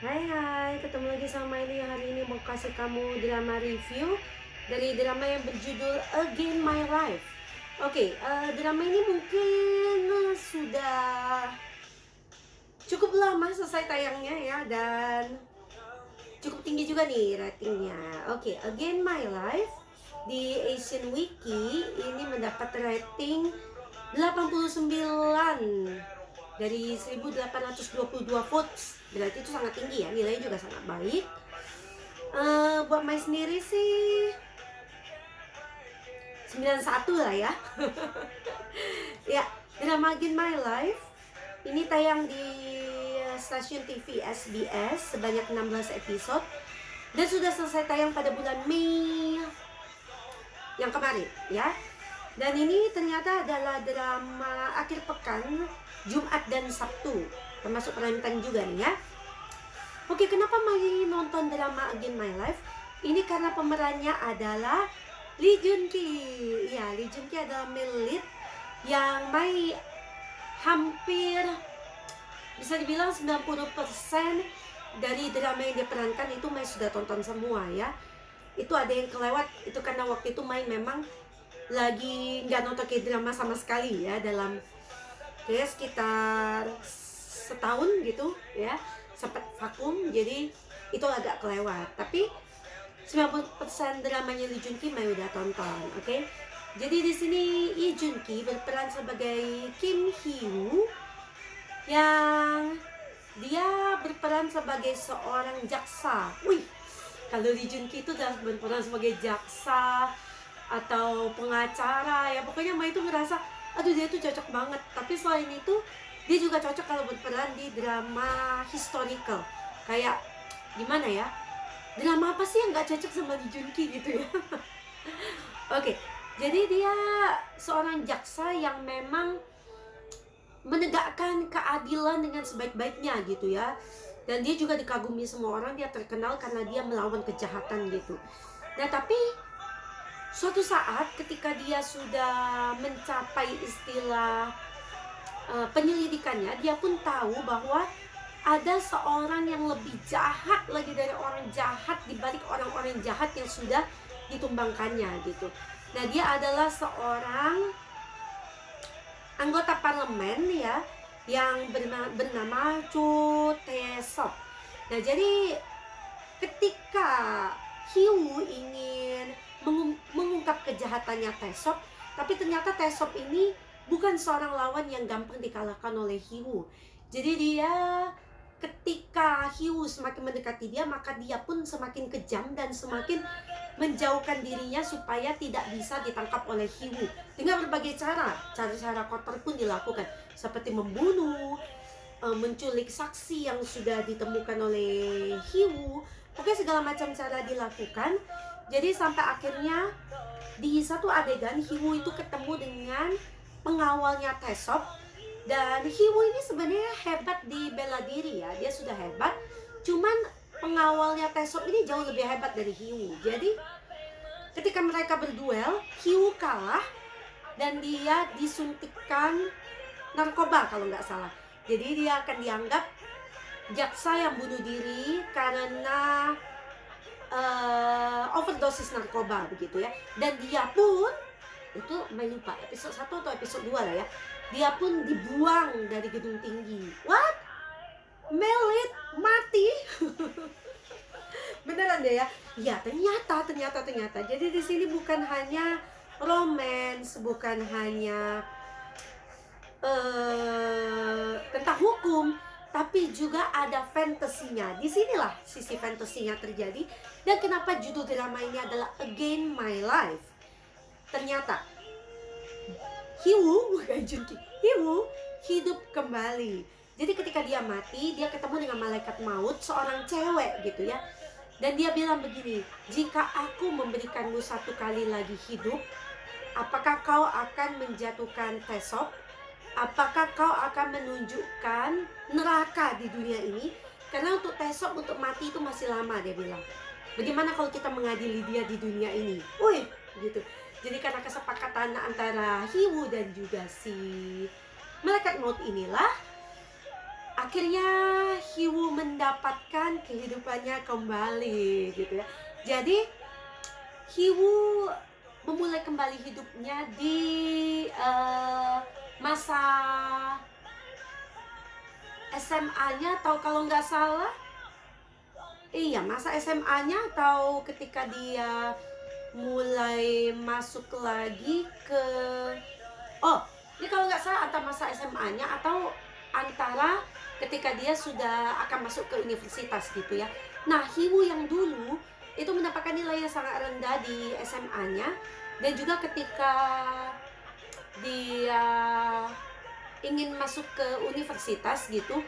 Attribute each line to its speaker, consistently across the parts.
Speaker 1: Hai, ketemu lagi sama ini. Hari ini mau kasih kamu drama review dari drama yang berjudul Again My Life. Drama ini mungkin sudah cukup lama selesai tayangnya ya, dan cukup tinggi juga nih ratingnya. Again My Life di Asian Wiki ini mendapat rating 89 dari 1822 votes. Berarti itu sangat tinggi ya, nilainya juga sangat baik. Buat Mai sendiri sih 91 lah ya. Ya, drama Again My Life ini tayang di stasiun TV SBS sebanyak 16 episode dan sudah selesai tayang pada bulan Mei yang kemarin ya. Dan ini ternyata adalah drama akhir pekan, Jumat dan Sabtu, termasuk prime time juga nih ya. Kenapa Mai nonton drama Again My Life? Ini karena pemerannya adalah Lee Jun Ki. Ya, Lee Jun Ki adalah male lead yang Mai hampir bisa dibilang 90% dari drama yang dia perankan itu Mai sudah tonton semua ya. Itu ada yang kelewat, itu karena waktu itu Mai memang lagi nggak nonton K-drama sama sekali ya, dalam kayak sekitar setahun gitu ya, sempat vakum, jadi itu agak kelewat. Tapi 90% dramanya Lee Jun Ki Mai udah tonton. Jadi di sini Lee Jun Ki berperan sebagai Kim Hee Woo yang dia berperan sebagai seorang jaksa. Kalau Lee Jun Ki itu udah berperan sebagai jaksa atau pengacara ya, pokoknya Mai itu ngerasa aduh dia tuh cocok banget. Tapi selain itu dia juga cocok kalau berperan di drama historical, kayak gimana ya, drama apa sih yang nggak cocok sama Lee Jun Ki gitu ya. Jadi dia seorang jaksa yang memang menegakkan keadilan dengan sebaik-baiknya gitu ya, dan dia juga dikagumi semua orang. Dia terkenal karena dia melawan kejahatan gitu. Nah, tapi suatu saat ketika dia sudah mencapai istilah penyelidikannya, dia pun tahu bahwa ada seorang yang lebih jahat lagi dari orang jahat di balik orang-orang jahat yang sudah ditumbangkannya gitu. Nah, dia adalah seorang anggota parlemen ya, yang bernama Cho Tae-sop. Nah, jadi ketika Hee-woo ingin mengungkap kejahatannya Tae-sop, tapi ternyata Tae-sop ini bukan seorang lawan yang gampang dikalahkan oleh Hee-woo. Jadi dia, ketika Hee-woo semakin mendekati dia, maka dia pun semakin kejam dan semakin menjauhkan dirinya supaya tidak bisa ditangkap oleh Hee-woo dengan berbagai cara. Cara-cara kotor pun dilakukan, seperti membunuh, menculik saksi yang sudah ditemukan oleh Hee-woo. Pokoknya segala macam cara dilakukan. Jadi sampai akhirnya di satu adegan Hee-woo itu ketemu dengan pengawalnya Tae-sop. Dan Hee-woo ini sebenarnya hebat di bela diri ya, dia sudah hebat. Cuman pengawalnya Tae-sop ini jauh lebih hebat dari Hee-woo. Jadi ketika mereka berduel, Hee-woo kalah dan dia disuntikkan narkoba kalau nggak salah. Jadi dia akan dianggap jaksa yang bunuh diri karena overdosis narkoba begitu ya. Dan dia pun, itu Mai lupa episode 1 atau episode 2 lah ya, dia pun dibuang dari gedung tinggi. What? Melit mati. Beneran deh ya. Ya, ternyata. Jadi di sini bukan hanya romance, bukan hanya tentang hukum, tapi juga ada fantasinya. Disinilah sisi fantasinya terjadi. Dan kenapa judul drama ini adalah Again My Life? Ternyata Hee-woo, bukan Jun Ki, Hee-woo hidup kembali. Jadi ketika dia mati, dia ketemu dengan malaikat maut, seorang cewek gitu ya. Dan dia bilang begini, jika aku memberikanmu satu kali lagi hidup, apakah kau akan menjatuhkan Tae-sop? Apakah kau akan menunjukkan neraka di dunia ini? Karena untuk Tae-sop untuk mati itu masih lama, dia bilang. Bagaimana kalau kita mengadili dia di dunia ini? Gitu. Jadi karena kesepakatan antara Hee-woo dan juga si malaikat maut inilah, akhirnya Hiwu mendapatkan kehidupannya kembali gitu ya. Jadi Hiwu memulai kembali hidupnya di masa SMA-nya, atau kalau nggak salah, iya masa SMA-nya, atau ketika dia mulai masuk lagi ke, oh ini kalau nggak salah antara masa SMA-nya atau antara ketika dia sudah akan masuk ke universitas gitu ya. Nah, Hiwu yang dulu itu mendapatkan nilai yang sangat rendah di SMA-nya, dan juga ketika dia ingin masuk ke universitas gitu,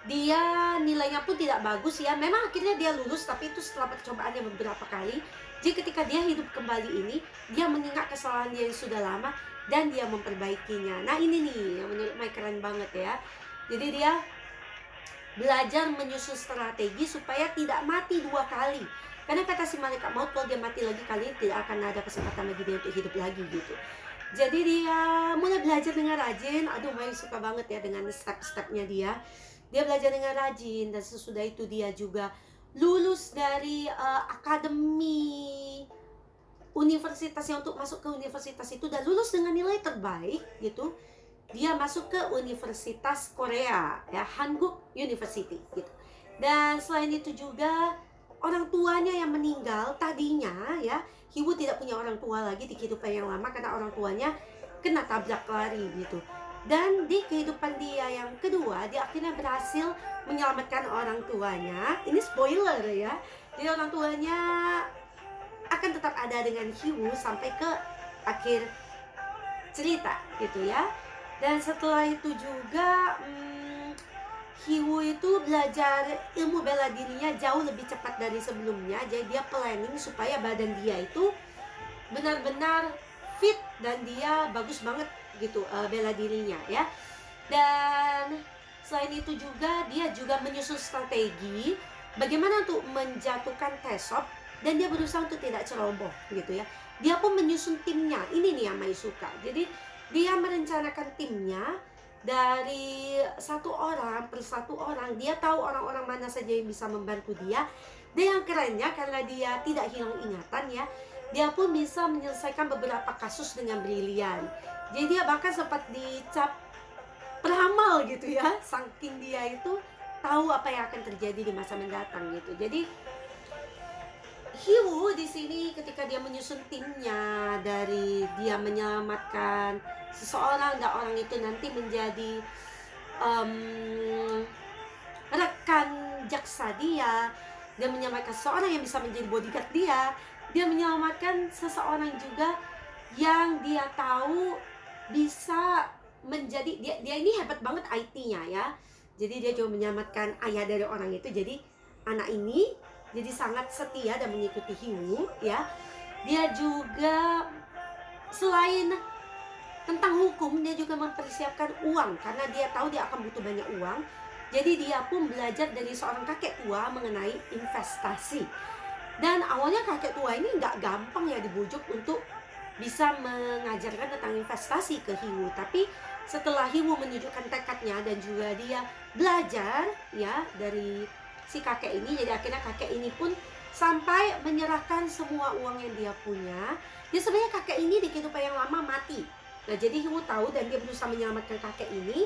Speaker 1: dia nilainya pun tidak bagus ya. Memang akhirnya dia lulus, tapi itu setelah percobaannya beberapa kali. Jadi ketika dia hidup kembali ini, dia mengingat kesalahan dia yang sudah lama dan dia memperbaikinya. Nah ini nih yang menurut Mai keren banget ya. Jadi dia belajar menyusun strategi supaya tidak mati 2 kali. Karena kata si malaikat maut, kalau dia mati lagi kali ini tidak akan ada kesempatan lagi dia untuk hidup lagi gitu. Jadi dia mulai belajar dengan rajin. Aduh, Mai suka banget ya dengan step-stepnya dia. Dia belajar dengan rajin, dan sesudah itu dia juga lulus dari akademi universitas yang untuk masuk ke universitas itu, dan lulus dengan nilai terbaik gitu. Dia masuk ke Universitas Korea ya, Hanguk University gitu. Dan selain itu juga orang tuanya yang meninggal tadinya ya, Hiwu tidak punya orang tua lagi di kehidupan yang lama karena orang tuanya kena tabrak lari gitu. Dan di kehidupan dia yang kedua, dia akhirnya berhasil menyelamatkan orang tuanya. Ini spoiler ya. Jadi orang tuanya akan tetap ada dengan Hiwu sampai ke akhir cerita gitu ya. Dan setelah itu juga Hiwu itu belajar ilmu bela dirinya jauh lebih cepat dari sebelumnya. Jadi dia planning supaya badan dia itu benar-benar fit dan dia bagus banget gitu bela dirinya ya. Dan selain itu juga dia juga menyusun strategi bagaimana untuk menjatuhkan Taesop, dan dia berusaha untuk tidak ceroboh gitu ya. Dia pun menyusun timnya. Ini nih yang Mai suka. Jadi dia merencanakan timnya dari satu orang per satu orang. Dia tahu orang-orang mana saja yang bisa membantu dia. Dan yang kerennya, karena dia tidak hilang ingatan ya, dia pun bisa menyelesaikan beberapa kasus dengan brilian. Jadi dia bahkan sempat dicap peramal gitu ya, saking dia itu tahu apa yang akan terjadi di masa mendatang gitu. Jadi Hiwu di sini ketika dia menyusun timnya, dari dia menyelamatkan seseorang dan orang itu nanti menjadi rekan jaksa dia menyelamatkan seseorang yang bisa menjadi bodyguard dia menyelamatkan seseorang juga yang dia tahu bisa menjadi, dia ini hebat banget IT-nya ya. Jadi dia juga menyelamatkan ayah dari orang itu. Jadi anak ini jadi sangat setia dan mengikuti Hiwu ya. Dia juga selain tentang hukum, dia juga mempersiapkan uang karena dia tahu dia akan butuh banyak uang. Jadi dia pun belajar dari seorang kakek tua mengenai investasi. Dan awalnya kakek tua ini nggak gampang ya dibujuk untuk bisa mengajarkan tentang investasi ke Hiwu. Tapi setelah Hiwu menunjukkan tekadnya dan juga dia belajar ya dari si kakek ini, jadi akhirnya kakek ini pun sampai menyerahkan semua uang yang dia punya. Dia sebenarnya kakek ini di kehidupan yang lama mati. Nah jadi Hiwu tahu dan dia berusaha menyelamatkan kakek ini,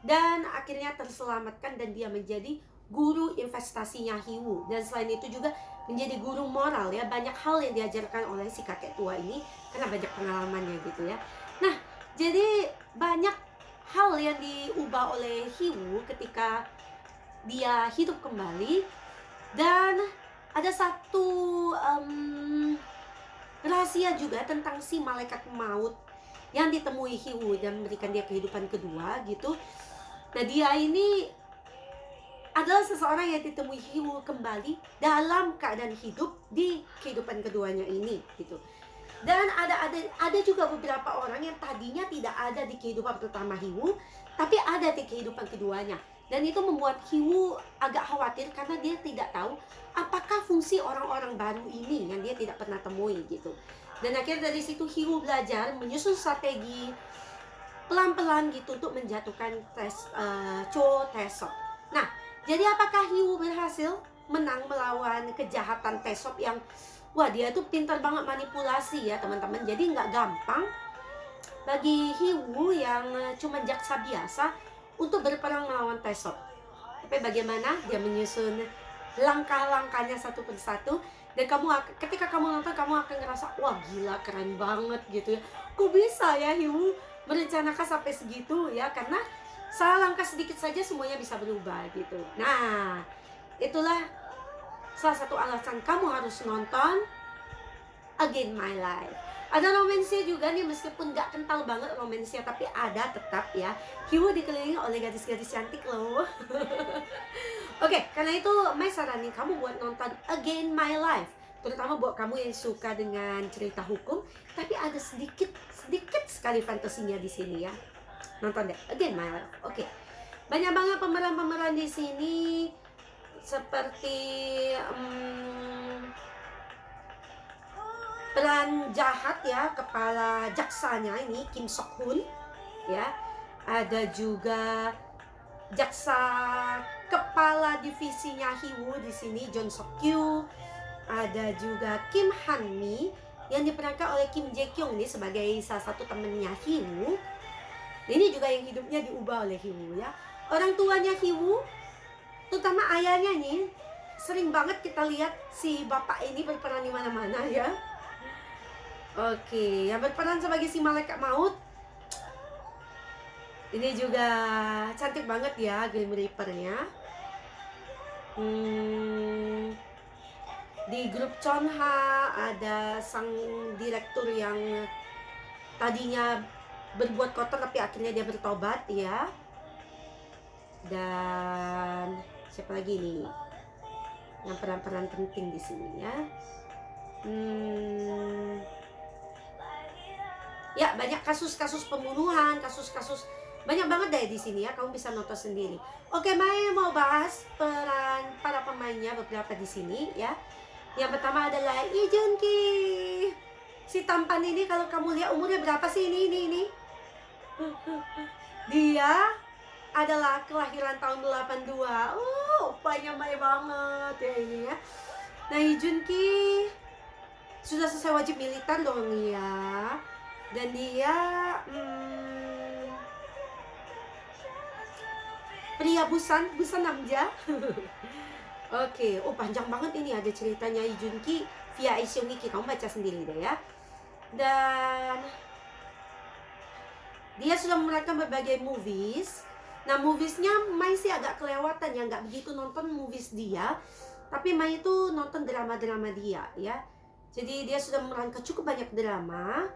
Speaker 1: dan akhirnya terselamatkan dan dia menjadi guru investasinya Hiwu. Dan selain itu juga menjadi guru moral ya, banyak hal yang diajarkan oleh si kakek tua ini karena banyak pengalamannya gitu ya. Nah jadi banyak hal yang diubah oleh Hiwu ketika dia hidup kembali. Dan ada satu rahasia juga tentang si malaikat maut yang ditemui Hiwu dan memberikan dia kehidupan kedua gitu. Nah dia ini adalah seseorang yang ditemui Hiwu kembali dalam keadaan hidup di kehidupan keduanya ini gitu. Dan ada juga beberapa orang yang tadinya tidak ada di kehidupan pertama Hiwu, tapi ada di kehidupan keduanya. Dan itu membuat Hiwu agak khawatir karena dia tidak tahu apakah fungsi orang-orang baru ini yang dia tidak pernah temui gitu. Dan akhirnya dari situ Hiwu belajar menyusun strategi pelan-pelan gitu untuk menjatuhkan Cho Taesop. Nah, jadi apakah Hee-woo berhasil menang melawan kejahatan Taesop yang wah, dia tuh pintar banget manipulasi ya teman-teman. Jadi nggak gampang bagi Hee-woo yang cuma jaksa biasa untuk berperang melawan Taesop. Tapi bagaimana dia menyusun langkah-langkahnya satu persatu, dan ketika kamu nonton kamu akan ngerasa wah gila, keren banget gitu ya. Kok bisa ya Hee-woo merencanakan sampai segitu ya, karena salah langkah sedikit saja semuanya bisa berubah gitu. Nah, itulah salah satu alasan kamu harus nonton Again My Life. Ada romansnya juga nih, meskipun gak kental banget romansnya, tapi ada tetap ya. Hee-woo dikelilingi oleh gadis-gadis cantik loh. Oke, karena itu Mai saranin kamu buat nonton Again My Life, terutama buat kamu yang suka dengan cerita hukum, tapi ada sedikit sekali fantasinya di sini ya. Nonton deh Again My Life. Oke. Banyak banget pemeran-pemeran di sini, seperti peran jahat ya, kepala jaksanya ini Kim Sok Hun ya. Ada juga jaksa kepala divisinya Hee-woo di sini, John Sok Kyu. Ada juga Kim Han Mi yang diperankan oleh Kim Jae Kyung nih sebagai salah satu temennya Hee-woo. Ini juga yang hidupnya diubah oleh Hee-woo ya. Orang tuanya Hee-woo, terutama ayahnya nih, sering banget kita lihat si bapak ini berperan di mana-mana ya. Oke, yang berperan sebagai si malaikat maut ini juga cantik banget ya, Grim Reaper-nya. Di grup Chonha ada sang direktur yang tadinya berbuat kotor tapi akhirnya dia bertobat ya. Dan siapa lagi nih yang peran-peran penting di sini ya? Ya, banyak kasus-kasus pembunuhan, kasus-kasus banyak banget deh di sini ya, kamu bisa nonton sendiri. Oke, Mai mau bahas peran para pemainnya beberapa di sini ya. Yang pertama adalah Lee Jun Ki. Si tampan ini kalau kamu lihat umurnya berapa sih ini? Dia adalah kelahiran tahun 82. Opanya Mai banget ya ini ya. Nah, Lee Jun Ki sudah selesai wajib militer dong ya. Dan dia pria Busan Namja. Oke, panjang banget ini, ada ceritanya Lee Jun Ki via Lee Seung Ki, kamu baca sendiri deh ya. Dan dia sudah memerankan berbagai movies. Nah, moviesnya Mai sih agak kelewatan ya, nggak begitu nonton movies dia. Tapi Mai itu nonton drama-drama dia ya. Jadi dia sudah memerankan cukup banyak drama.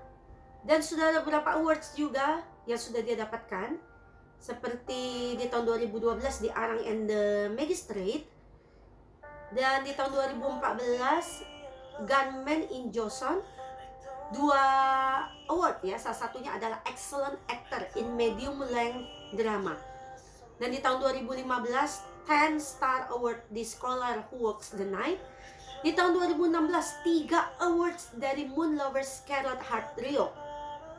Speaker 1: Dan sudah ada beberapa awards juga yang sudah dia dapatkan. Seperti di tahun 2012 di Arang and the Magistrate. Dan di tahun 2014 Gunman in Joseon. 2 award ya, salah satunya adalah Excellent Actor in Medium Length Drama. Dan di tahun 2015 10 Star Award di Scholar Who Walks the Night. Di tahun 2016 3 awards dari Moon Lovers Carrot Heart Trio,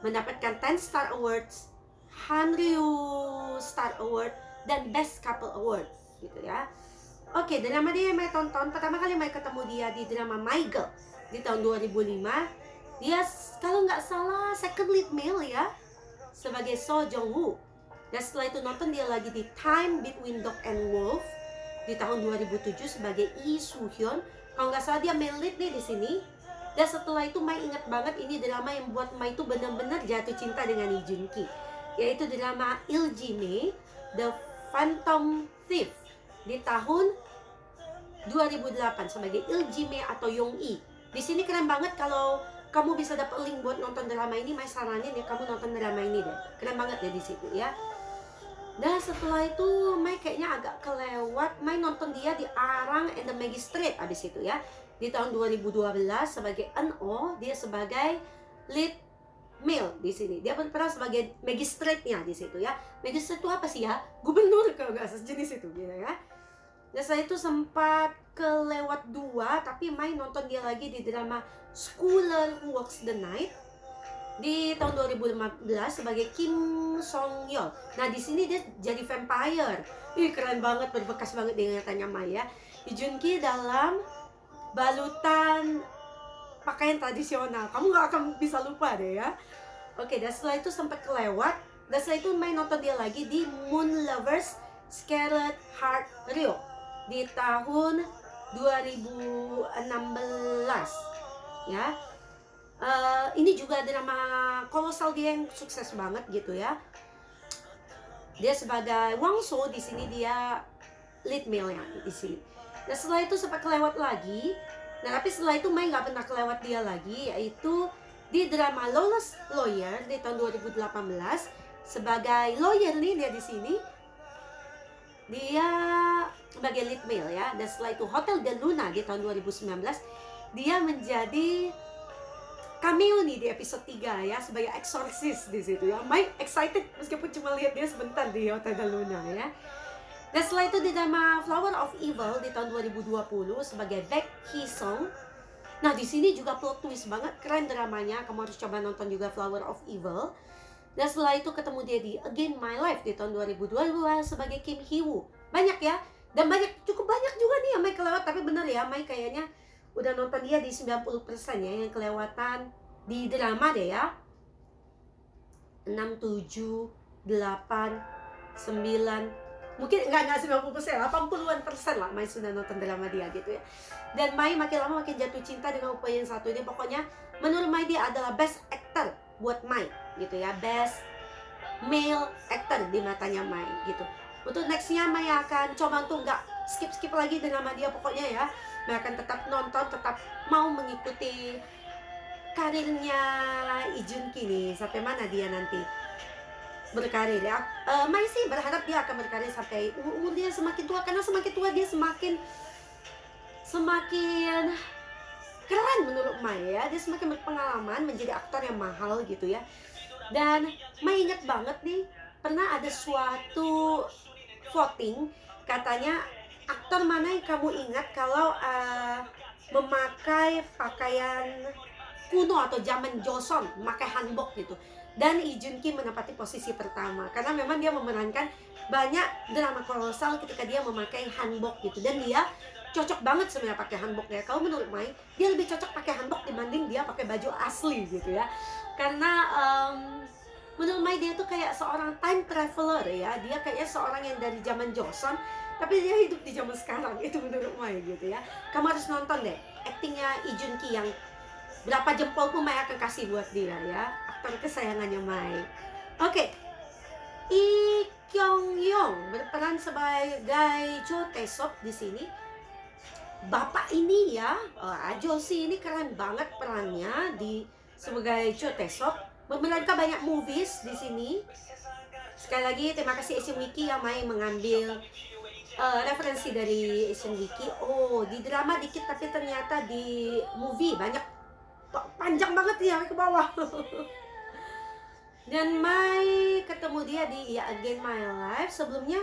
Speaker 1: mendapatkan 10 Star Awards, Hanryu Star Award, dan Best Couple Award gitu ya. Oke, drama dia yang Mai tonton, pertama kali Mai ketemu dia di drama My Girl di tahun 2005. Dia kalau nggak salah second lead male ya, sebagai So Jong Woo. Dan setelah itu nonton dia lagi di Time Between Dog and Wolf di tahun 2007 sebagai Lee Soo Hyun. Kalau nggak salah dia male lead nih di sini. Dan setelah itu Mai ingat banget ini drama yang buat Mai itu benar-benar jatuh cinta dengan Lee Jun Ki, yaitu drama Iljime The Phantom Thief di tahun 2008 sebagai Iljime atau Yong-i. Di sini keren banget, kalau kamu bisa dapat link buat nonton drama ini, Mai saranin ya kamu nonton drama ini deh. Keren banget ya di situ ya. Dan setelah itu Mai kayaknya agak kelewat, Mai nonton dia di Arang and the Magistrate abis itu ya. Di tahun 2012 sebagai NO, dia sebagai lead male di sini. Dia berperan sebagai magistrate-nya di situ ya. Magistrate itu apa sih ya? Gubernur kalau nggak sejenis itu gitu ya. Dan saya itu sempat kelewat 2, tapi Mai nonton dia lagi di drama Scholar Who Walks the Night di tahun 2015 sebagai Kim Song Yeol. Nah, di sini dia jadi vampire. Ih, keren banget, berbekas banget di ingatannya Maya. Lee Jun Ki dalam balutan pakaian tradisional. Kamu gak akan bisa lupa deh ya. Oke, dan setelah itu sempat kelewat. Dan setelah itu main nonton dia lagi di Moon Lovers Scarlet Heart Ryeo di tahun 2016 ya. Ini juga drama kolosal dia yang sukses banget gitu ya. Dia sebagai Wang So, di sini dia lead male ya di sini. Nah, setelah itu sempat kelewat lagi. Nah, tapi setelah itu Mai nggak pernah kelewat dia lagi, yaitu di drama Lawless Lawyer di tahun 2018 sebagai lawyer nih dia di sini. Dia sebagai lead male ya. Dan setelah itu Hotel de Luna di tahun 2019 dia menjadi cameo nih di episode 3 ya sebagai exorcist di situ ya. Mai excited meskipun cuma lihat dia sebentar di Hotel de Luna ya. Dan setelah itu di drama Flower of Evil di tahun 2020 sebagai Baek Hee Sung. Nah, di sini juga plot twist banget, keren dramanya. Kamu harus coba nonton juga Flower of Evil. Dan setelah itu ketemu dia di Again My Life di tahun 2022 sebagai Kim Hee Woo. Banyak ya. Dan cukup banyak juga nih yang Mai kelewat, tapi bener ya, Mai kayaknya udah nonton dia di 90% ya yang kelewatan di drama deh ya. 6, 7, 8, 9, mungkin enggak 90%, 80-an% lah Mai sudah nonton drama dia gitu ya. Dan Mai makin lama makin jatuh cinta dengan upaya yang satu ini. Pokoknya menurut Mai dia adalah best actor buat Mai gitu ya, best male actor di matanya Mai gitu. Untuk nextnya Mai akan coba untuk nggak skip lagi drama dia pokoknya ya. Mai akan tetap nonton, tetap mau mengikuti karirnya Lee Jun Ki nih sampai mana dia nanti berkarir ya. Mai sih berharap dia akan berkarir sampai dia semakin tua, karena semakin tua dia semakin keren menurut Mai ya. Dia semakin berpengalaman menjadi aktor yang mahal gitu ya. Dan Mai ingat banget nih, pernah ada suatu voting, katanya aktor mana yang kamu ingat kalau memakai pakaian kuno atau zaman Joseon, memakai hanbok gitu. Dan Lee Jun Ki menempati posisi pertama karena memang dia memerankan banyak drama kolosal ketika dia memakai hanbok gitu. Dan dia cocok banget sebenarnya pakai hanbok ya. Kalau menurut Mai, dia lebih cocok pakai hanbok dibanding dia pakai baju asli gitu ya. Karena menurut Mai dia tuh kayak seorang time traveler ya. Dia kayaknya seorang yang dari zaman Joseon tapi dia hidup di zaman sekarang. Itu menurut Mai gitu ya. Kamu harus nonton deh aktingnya Lee Jun Ki yang berapa jempol pun Mai akan kasih buat dia ya. Aktor kesayangannya Mai. Oke. Lee Kyung Yong berperan sebagai Cho Tae-sop di sini. Bapak ini ya, Ajosi ini keren banget perannya di sebagai Cho Tae-sop. Memerankan banyak movies di sini. Sekali lagi terima kasih Asian Wiki yang Mai mengambil referensi dari Asian Wiki. Oh, di drama dikit tapi ternyata di movie banyak, panjang banget ya ke bawah. Dan Mai ketemu dia di Again My Life sebelumnya.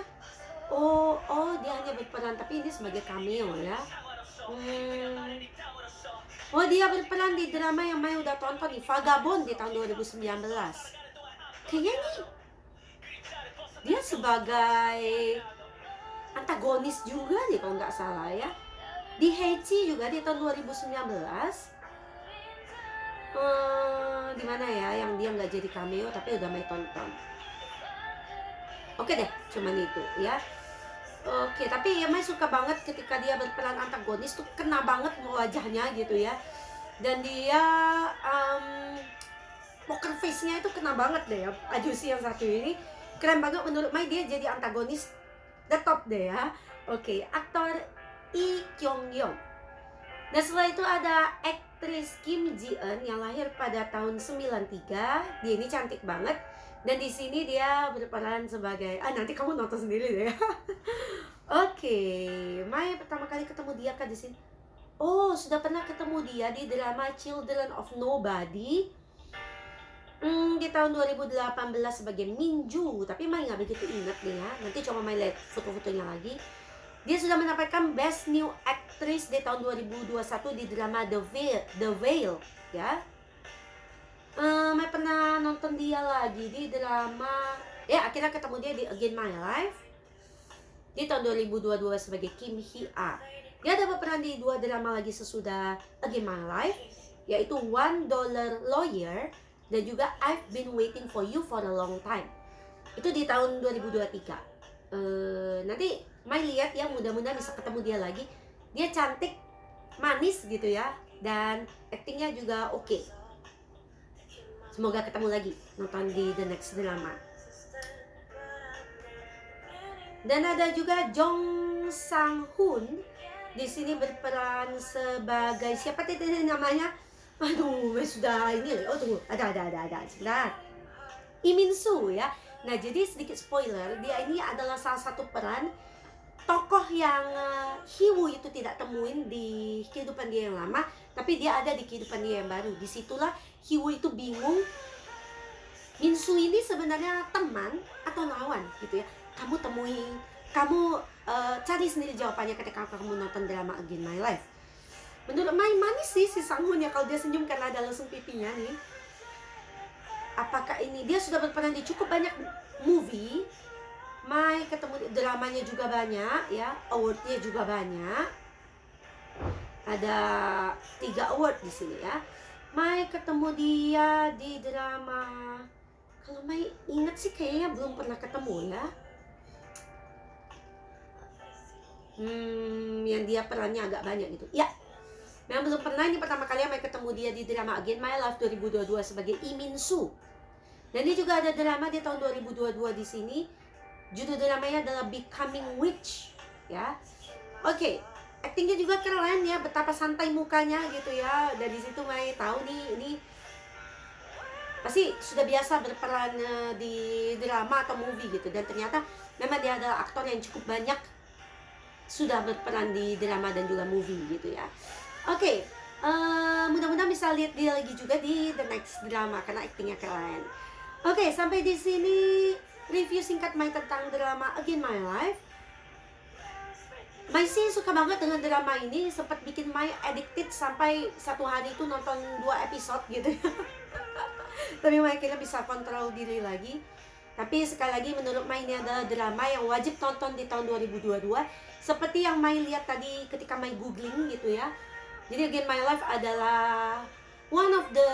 Speaker 1: Oh dia hanya berperan tapi ini sebagai cameo ya. Oh, dia berperan di drama yang Mai udah tonton di Vagabond di tahun 2019. Kayaknya nih dia sebagai antagonis juga nih kalau nggak salah ya. Di Heichi juga di tahun 2019. Di mana ya yang dia nggak jadi cameo tapi udah Mai tonton. Oke deh, cuman itu ya. Oke, tapi ya Mai suka banget ketika dia berperan antagonis tuh, kena banget wajahnya gitu ya. Dan dia poker face-nya itu kena banget deh ya. Ajusi yang satu ini keren banget menurut Mai, dia jadi antagonis the top deh ya. Oke, aktor Lee Kyung Yong. Dan setelah itu ada aktris Kim Ji Eun yang lahir pada tahun 93. Dia ini cantik banget. Dan di sini dia berperan sebagai nanti kamu nonton sendiri deh ya. Oke, Mai pertama kali ketemu dia kan di sini. Oh, sudah pernah ketemu dia di drama Children of Nobody di tahun 2018 sebagai Minju. Tapi Mai nggak begitu ingat deh ya. Nanti coba Mai lihat foto-fotonya lagi. Dia sudah mendapatkan Best New Actress di tahun 2021 di drama The Veil ya. Mai pernah nonton dia lagi di drama, ya akhirnya ketemu dia di Again My Life di tahun 2022 sebagai Kim Hee-ah. Dia ada berperan di 2 drama lagi sesudah Again My Life, yaitu $1 Lawyer dan juga I've Been Waiting for You for a Long Time. Itu di tahun 2023. Nanti Mai lihat ya, mudah-mudahan bisa ketemu dia lagi. Dia cantik, manis gitu ya, dan aktingnya juga oke. Semoga ketemu lagi nonton di the next drama. Dan ada juga Jong Sang Hoon di sini berperan sebagai siapa tadi namanya? Aduh, sudah ini. Oh tunggu, ada. Sebentar. Lee Min Soo ya. Nah jadi sedikit spoiler, dia ini adalah salah satu peran tokoh yang Hee-woo itu tidak temuin di kehidupan dia yang lama, tapi dia ada di kehidupan dia yang baru. Disitulah Hee-woo itu bingung, Min Soo ini sebenarnya teman atau lawan gitu ya. Kamu cari sendiri jawabannya ketika kamu nonton drama Again My Life. Menurut Mai manis sih si Sang Hoon ya, kalau dia senyum karena ada lesung pipinya nih. Apakah ini dia sudah berperan di cukup banyak movie? Mai ketemu dramanya juga banyak ya, awardnya juga banyak. Ada 3 award di sini ya. Mai ketemu dia di drama, kalau Mai ingat sih kayaknya belum pernah ketemu ya. Yang dia perannya agak banyak gitu. Ya, memang belum pernah. Ini pertama kali Mai ketemu dia di drama Again My Life 2022 sebagai Lee Min Soo. Dan dia juga ada drama di tahun 2022 di sini. Judul dramanya adalah Becoming Witch, ya. Oke, aktingnya juga keren ya, betapa santai mukanya gitu ya. Dari situ Mai tahu nih, ini pasti sudah biasa berperan di drama atau movie gitu. Dan ternyata memang dia adalah aktor yang cukup banyak sudah berperan di drama dan juga movie gitu ya. Oke, mudah-mudahan bisa lihat dia lagi juga di the next drama karena aktingnya keren. Oke, sampai di sini review singkat Mai tentang drama Again My Life. Mai sih suka banget dengan drama ini, sempat bikin Mai addicted sampai satu hari itu nonton 2 episode gitu ya. Tapi Mai akhirnya bisa kontrol diri lagi. Tapi sekali lagi menurut Mai ini adalah drama yang wajib tonton di tahun 2022. Seperti yang Mai lihat tadi ketika Mai googling gitu ya. Jadi Again My Life adalah one of the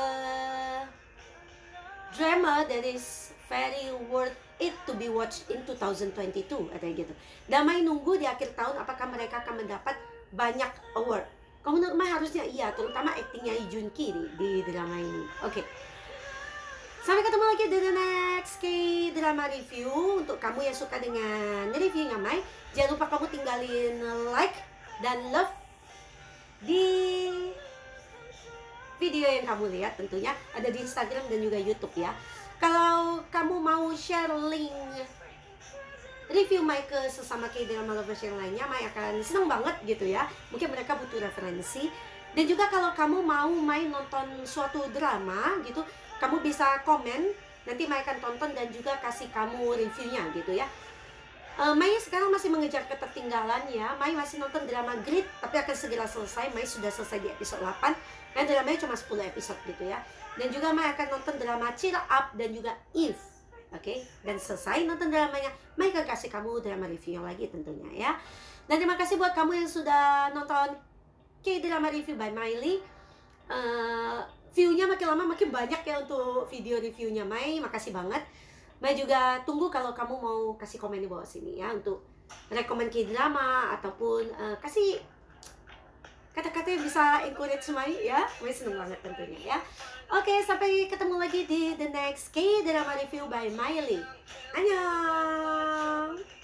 Speaker 1: drama that is very worth it to be watched in 2022, katanya gitu. Dan Mai nunggu di akhir tahun apakah mereka akan mendapat banyak award. Kalau menurut Mai harusnya iya, terutama aktingnya Lee Jun Ki di drama ini. Oke. Sampai ketemu lagi di the next K-drama review. Untuk kamu yang suka dengan reviewnya Mai, jangan lupa kamu tinggalin like dan love di video yang kamu lihat, tentunya ada di Instagram dan juga YouTube ya. Kalau kamu mau share link review Mai ke sesama K-drama lovers yang lainnya, Mai akan seneng banget gitu ya. Mungkin mereka butuh referensi. Dan juga kalau kamu mau Mai nonton suatu drama gitu, kamu bisa komen, nanti Mai akan tonton dan juga kasih kamu reviewnya gitu ya. Mai sekarang masih mengejar ketertinggalan ya. Mai masih nonton drama Grit, tapi akan segera selesai. Mai sudah selesai di episode 8. Dan dramanya cuma 10 episode gitu ya. Dan juga Mai akan nonton drama Cheer Up dan juga If. Oke, dan selesai nonton dramanya, Mai akan kasih kamu drama review lagi tentunya ya. Dan terima kasih buat kamu yang sudah nonton K-drama review by Miley. View-nya makin lama makin banyak ya untuk video reviewnya Mai. Makasih banget. Mai juga tunggu kalau kamu mau kasih komen di bawah sini ya, untuk rekomen K-drama ataupun kasih kata-kata yang bisa encourage Mai ya. Mai seneng banget tentunya ya. Oke, sampai ketemu lagi di the next K-drama review by Miley. Annyeong.